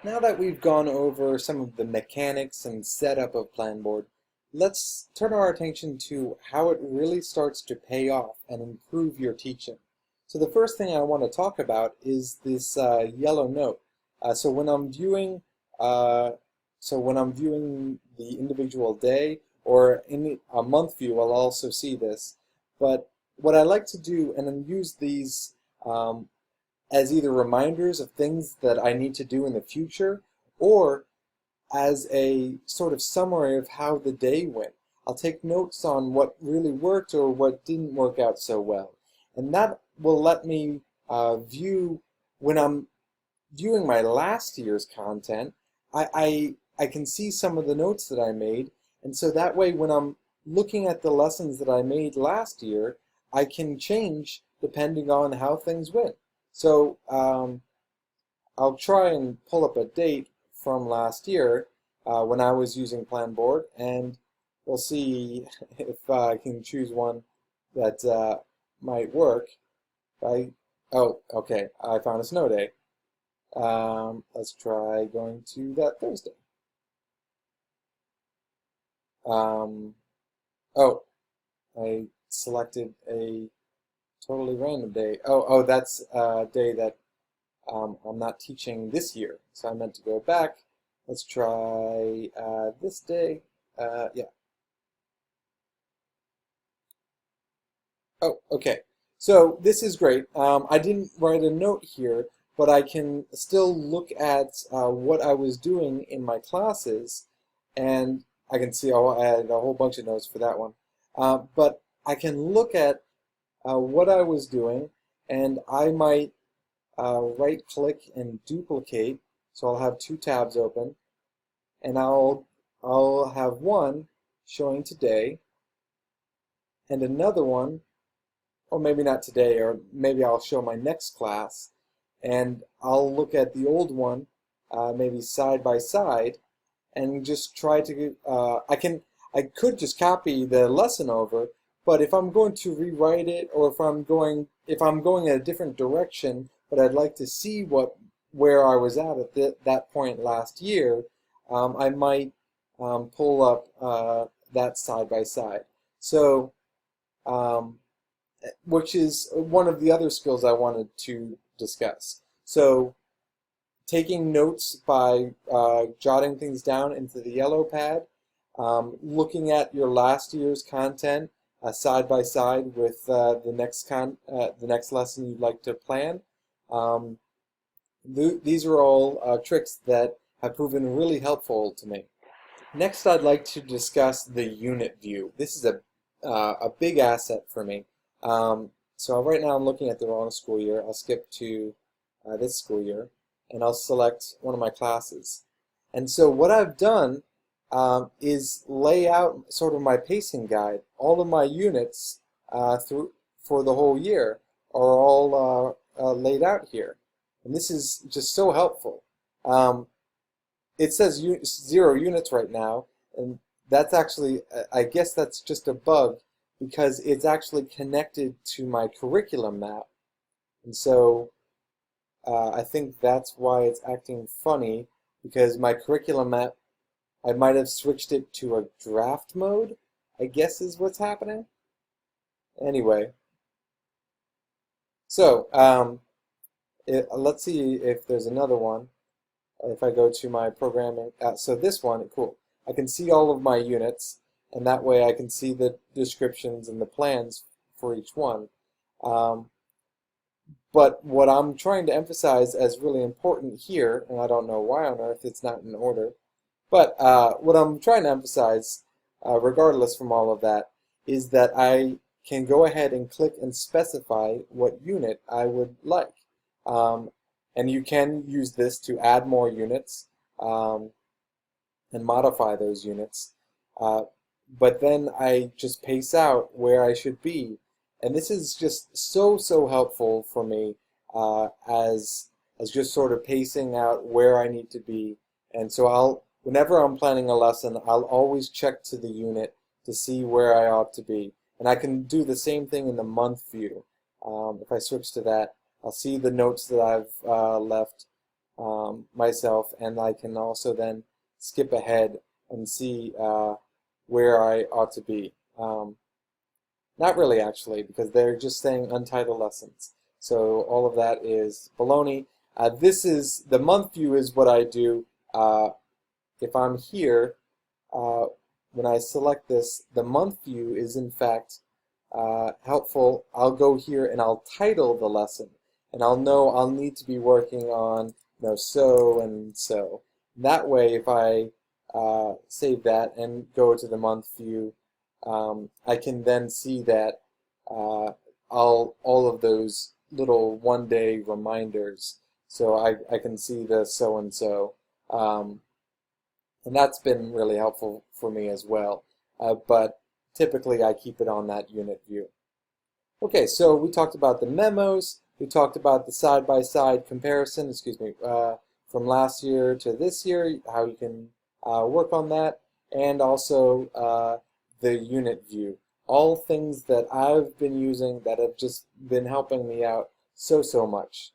Now that we've gone over some of the mechanics and setup of Planboard, let's turn our attention to how it really starts to pay off and improve your teaching. So the first thing I want to talk about is this yellow note. So when I'm viewing, uh, the individual day or in a month view, I'll also see this. But what I like to do and then use these um, as either reminders of things that I need to do in the future or as a sort of summary of how the day went. I'll take notes on what really worked or what didn't work out so well. And that will let me view, when I'm viewing my last year's content, I can see some of the notes that I made. And so that way, when I'm looking at the lessons that I made last year, I can change depending on how things went. So I'll try and pull up a date from last year when I was using Planboard, and we'll see if I can choose one that might work. Oh, okay, I found a snow day. Let's try going to that Thursday. Um, oh, I selected a totally random day. Oh, that's a day that I'm not teaching this year, so I meant to go back. Let's try this day. Yeah. Oh, okay. So this is great. I didn't write a note here, but I can still look at what I was doing in my classes, and I can see I had a whole bunch of notes for that one. But I can look at what I was doing, and I might right click and duplicate. So I'll have two tabs open, and I'll have one showing today and another one, or maybe not today, or maybe I'll show my next class, and I'll look at the old one, maybe side by side, and just try to I could just copy the lesson over, but if I'm going to rewrite it, or if I'm going in a different direction, but I'd like to see where I was at that point last year, I might pull up that side by side. So um, which is one of the other skills I wanted to discuss. So taking notes by jotting things down into the yellow pad, looking at your last year's content side by side with the next lesson you'd like to plan. Um, these are all tricks that have proven really helpful to me. Next, I'd like to discuss the unit view. This is a big asset for me. So right now I'm looking at the wrong school year. I'll skip to this school year, and I'll select one of my classes. And so what I've done is lay out sort of my pacing guide. All of my units through for the whole year are all laid out here. And this is just so helpful. It says 0 units right now, and that's actually, I guess that's just a bug because it's actually connected to my curriculum map. And so I think that's why it's acting funny, because my curriculum map, I might have switched it to a draft mode, I guess is what's happening. Anyway, so let's see if there's another one. If I go to my programming, so this one, cool. I can see all of my units, and that way I can see the descriptions and the plans for each one. But what I'm trying to emphasize as really important here, and I don't know why on earth it's not in order, but what I'm trying to emphasize, regardless from all of that, is that I can go ahead and click and specify what unit I would like. And you can use this to add more units and modify those units. But then I just pace out where I should be. And this is just so helpful for me as just sort of pacing out where I need to be. And so whenever I'm planning a lesson, I'll always check to the unit to see where I ought to be. And I can do the same thing in the month view. If I switch to that, I'll see the notes that I've left myself, and I can also then skip ahead and see where I ought to be. Not really, actually, because they're just saying untitled lessons. So all of that is baloney. This is the month view is what I do. If I'm here, when I select this, the month view is in fact helpful. I'll go here and I'll title the lesson, and I'll know I'll need to be working on so and so. That way, if I save that and go to the month view, I can then see that all of those little one-day reminders. So I can see the so and so. And that's been really helpful for me as well. But typically I keep it on that unit view. Okay, so we talked about the memos. We talked about the side-by-side comparison, from last year to this year, how you can work on that, and also the unit view. All things that I've been using that have just been helping me out so much.